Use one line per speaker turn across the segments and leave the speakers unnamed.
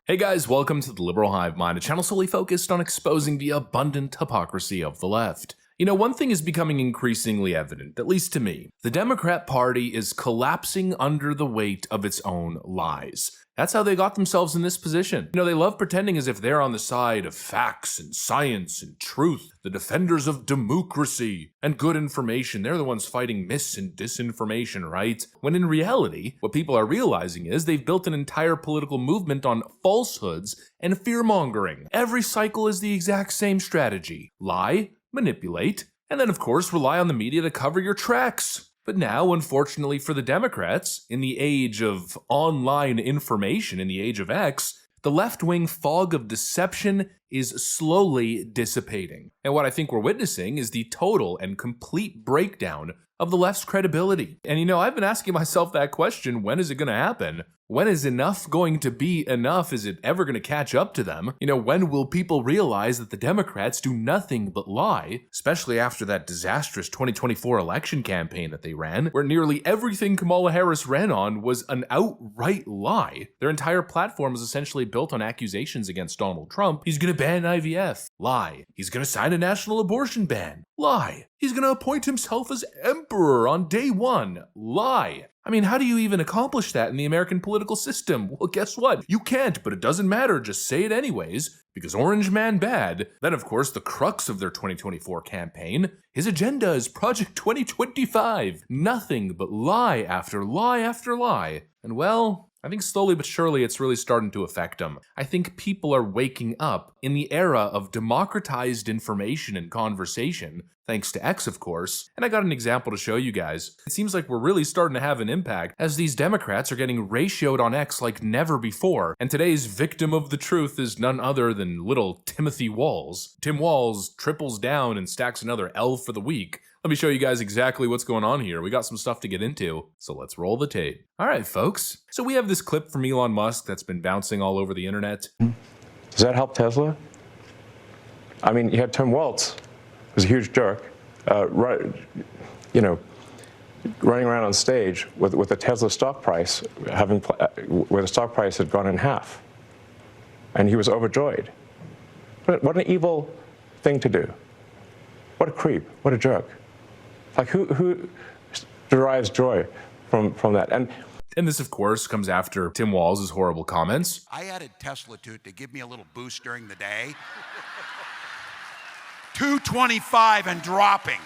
Hey guys, welcome to the Liberal Hive Mind, a channel solely focused on exposing the abundant hypocrisy of the left. You know, one thing is becoming increasingly evident, at least to me. The Democrat Party is collapsing under the weight of its own lies. That's how they got themselves in this position. You know, they love pretending as if they're on the side of facts and science and truth, the defenders of democracy and good information. They're the ones fighting mis and disinformation, right? When in reality, what people are realizing is they've built an entire political movement on falsehoods and fear-mongering. Every cycle is the exact same strategy. Lie, manipulate, and then of course rely on the media to cover your tracks. But now, unfortunately for the Democrats, in the age of online information, in the age of X, the left-wing fog of deception is slowly dissipating. And what I think we're witnessing is the total and complete breakdown of the left's credibility. And you know, I've been asking myself that question, when is it going to happen? When is enough going to be enough? Is it ever going to catch up to them? You know, when will people realize that the Democrats do nothing but lie, especially after that disastrous 2024 election campaign that they ran, where nearly everything Kamala Harris ran on was an outright lie? Their entire platform is essentially built on accusations against Donald Trump. He's going to ban IVF. Lie. He's going to sign a national abortion ban. Lie. He's going to appoint himself as emperor on day one. Lie. I mean, how do you even accomplish that in the American political system? Well, guess what? You can't, but it doesn't matter. Just say it anyways, because Orange Man bad. Then, of course, the crux of their 2024 campaign, his agenda is Project 2025. Nothing but lie after lie after lie. And well, I think slowly but surely it's really starting to affect them. I think people are waking up in the era of democratized information and conversation, thanks to X of course, and I got an example to show you guys. It seems like we're really starting to have an impact as these Democrats are getting ratioed on X like never before, and today's victim of the truth is none other than little Timothy Walz. Tim Walz triples down and stacks another L for the week. Let me show you guys exactly what's going on here. We got some stuff to get into, so let's roll the tape. All right, folks. So we have this clip from Elon Musk that's been bouncing all over the internet.
Does that help Tesla? I mean, you had Tim Walz, who's a huge jerk, running around on stage with the Tesla stock price where the stock price had gone in half, and he was overjoyed. What an evil thing to do! What a creep! What a jerk! Like who derives joy from that?
And this, of course, comes after Tim Walz's horrible comments.
I added Tesla to it to give me a little boost during the day. 225 and dropping.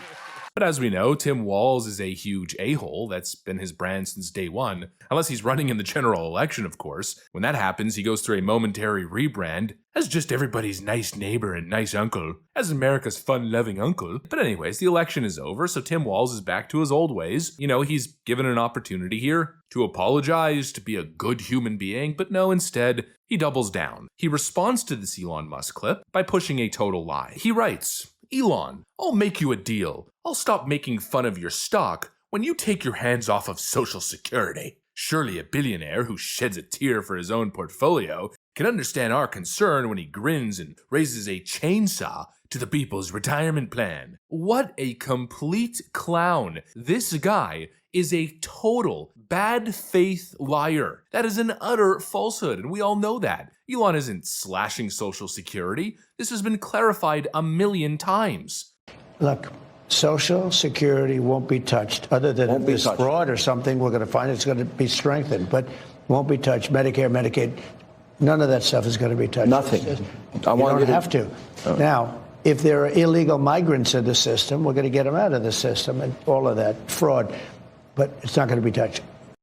But as we know, Tim Walz is a huge a-hole. That's been his brand since day one. Unless he's running in the general election, of course. When that happens, he goes through a momentary rebrand as just everybody's nice neighbor and nice uncle, as America's fun-loving uncle. But anyways, the election is over, so Tim Walz is back to his old ways. You know, he's given an opportunity here to apologize, to be a good human being, but no, instead, he doubles down. He responds to this Elon Musk clip by pushing a total lie. He writes, "Elon, I'll make you a deal. I'll stop making fun of your stock when you take your hands off of Social Security. Surely a billionaire who sheds a tear for his own portfolio can understand our concern when he grins and raises a chainsaw to the people's retirement plan." What a complete clown. This guy is a total bad faith liar. That is an utter falsehood, and we all know that. Elon isn't slashing Social Security. This has been clarified a million times.
Look, Social Security won't be touched. Other than if there's fraud or something, we're going to find it's going to be strengthened, but won't be touched. Medicare, Medicaid, none of that stuff is going to be touched.
Nothing.
You don't have to. Now, if there are illegal migrants in the system, we're going to get them out of the system and all of that fraud, but it's not going to be touched.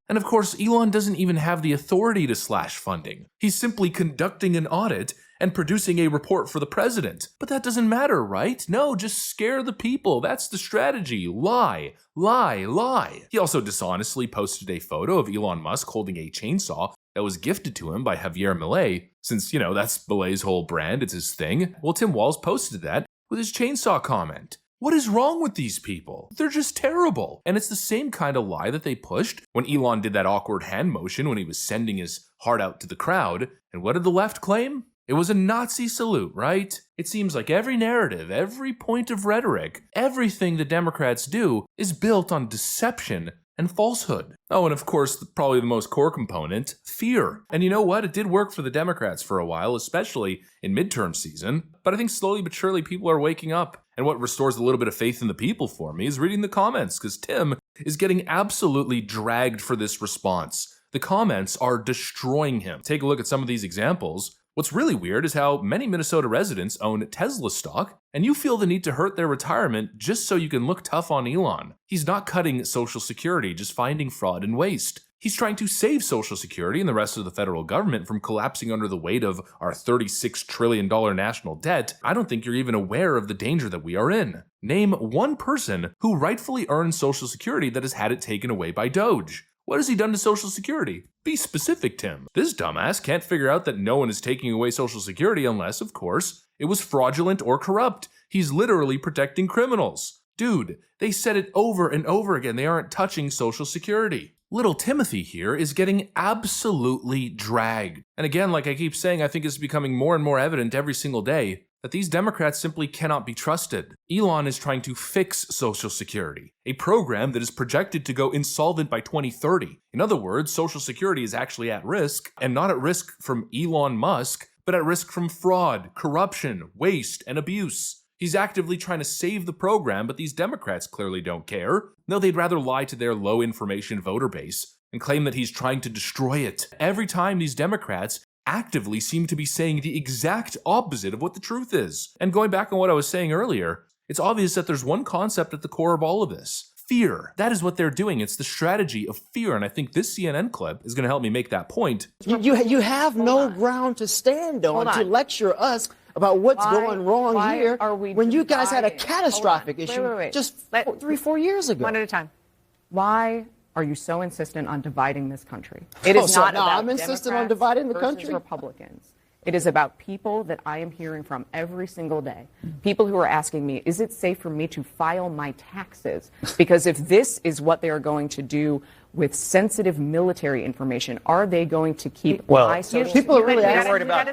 And of course, Elon doesn't even have the authority to slash funding. He's simply conducting an audit and producing a report for the president. But that doesn't matter, right? No, just scare the people. That's the strategy. Lie, lie, lie. He also dishonestly posted a photo of Elon Musk holding a chainsaw that was gifted to him by Javier Milei, since, you know, that's Milei's whole brand, it's his thing. Well, Tim Walz posted that with his chainsaw comment. What is wrong with these people? They're just terrible. And it's the same kind of lie that they pushed when Elon did that awkward hand motion when he was sending his heart out to the crowd. And what did the left claim? It was a Nazi salute, right? It seems like every narrative, every point of rhetoric, everything the Democrats do is built on deception and falsehood. Oh, and of course, probably the most core component, fear. And you know what? It did work for the Democrats for a while, especially in midterm season. But I think slowly but surely people are waking up. And what restores a little bit of faith in the people for me is reading the comments, because Tim is getting absolutely dragged for this response. The comments are destroying him. Take a look at some of these examples. What's really weird is how many Minnesota residents own Tesla stock, and you feel the need to hurt their retirement just so you can look tough on Elon. He's not cutting Social Security, just finding fraud and waste. He's trying to save Social Security and the rest of the federal government from collapsing under the weight of our $36 trillion national debt. I don't think you're even aware of the danger that we are in. Name one person who rightfully earns Social Security that has had it taken away by Doge. What has he done to Social Security? Be specific, Tim. This dumbass can't figure out that no one is taking away Social Security unless, of course, it was fraudulent or corrupt. He's literally protecting criminals. Dude, they said it over and over again. They aren't touching Social Security. Little Timothy here is getting absolutely dragged. And again, like I keep saying, I think it's becoming more and more evident every single day that these Democrats simply cannot be trusted. Elon is trying to fix Social Security, a program that is projected to go insolvent by 2030. In other words, Social Security is actually at risk, and not at risk from Elon Musk, but at risk from fraud, corruption, waste, and abuse. He's actively trying to save the program, but these Democrats clearly don't care. No, they'd rather lie to their low-information voter base and claim that he's trying to destroy it. Every time these Democrats actively seem to be saying the exact opposite of what the truth is. And going back on what I was saying earlier, it's obvious that there's one concept at the core of all of this. Fear. That is what they're doing. It's the strategy of fear, and I think this CNN clip is going to help me make that point.
You have no ground to stand on to lecture us about what's going wrong here when you guys had a catastrophic issue just 3-4 years ago.
One at a time. Why are you so insistent on dividing this country? It is not about
I'm insistent on dividing the
versus
country.
Republicans. It is about people that I am hearing from every single day. People who are asking me, is it safe for me to file my taxes? Because if this is what they are going to do with sensitive military information, are they going to keep my social
people are really
worried about?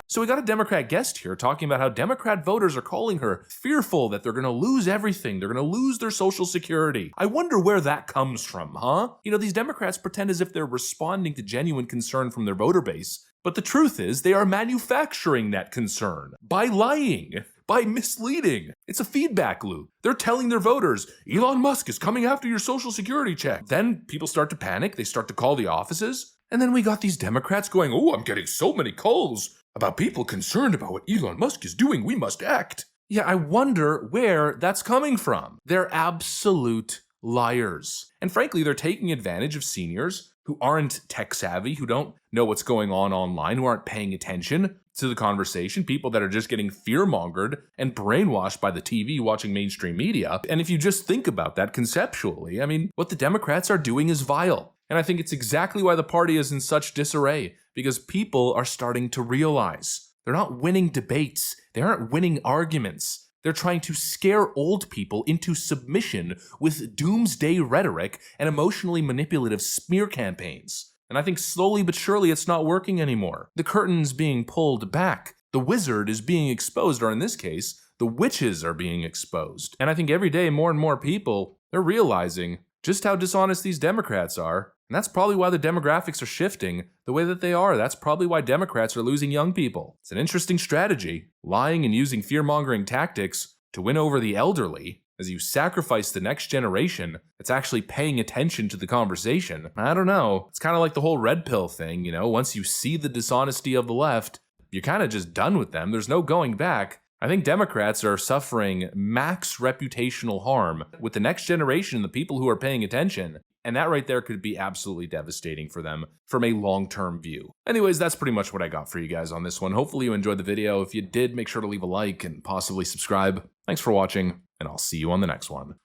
So we got a Democrat guest here talking about how Democrat voters are calling her fearful that they're going to lose everything. They're going to lose their Social Security. I wonder where that comes from, huh? You know, these Democrats pretend as if they're responding to genuine concern from their voter base. But the truth is, they are manufacturing that concern by lying, by misleading. It's a feedback loop. They're telling their voters, Elon Musk is coming after your Social Security check. Then people start to panic. They start to call the offices. And then we got these Democrats going, oh, I'm getting so many calls about people concerned about what Elon Musk is doing. We must act. Yeah, I wonder where that's coming from. They're absolute liars. And frankly, they're taking advantage of seniors who aren't tech savvy, who don't know what's going on online, who aren't paying attention to the conversation, people that are just getting fear-mongered and brainwashed by the TV watching mainstream media. And if you just think about that conceptually, I mean, what the Democrats are doing is vile. And I think it's exactly why the party is in such disarray, because people are starting to realize they're not winning debates. They aren't winning arguments. They're trying to scare old people into submission with doomsday rhetoric and emotionally manipulative smear campaigns. And I think slowly but surely it's not working anymore. The curtain's being pulled back. The wizard is being exposed, or in this case, the witches are being exposed. And I think every day more and more people, they're realizing just how dishonest these Democrats are. And that's probably why the demographics are shifting the way that they are. That's probably why Democrats are losing young people. It's an interesting strategy, lying and using fear-mongering tactics to win over the elderly as you sacrifice the next generation that's actually paying attention to the conversation. I don't know. It's kind of like the whole red pill thing, you know? Once you see the dishonesty of the left, you're kind of just done with them. There's no going back. I think Democrats are suffering max reputational harm with the next generation, the people who are paying attention. And that right there could be absolutely devastating for them from a long-term view. Anyways, that's pretty much what I got for you guys on this one. Hopefully you enjoyed the video. If you did, make sure to leave a like and possibly subscribe. Thanks for watching, and I'll see you on the next one.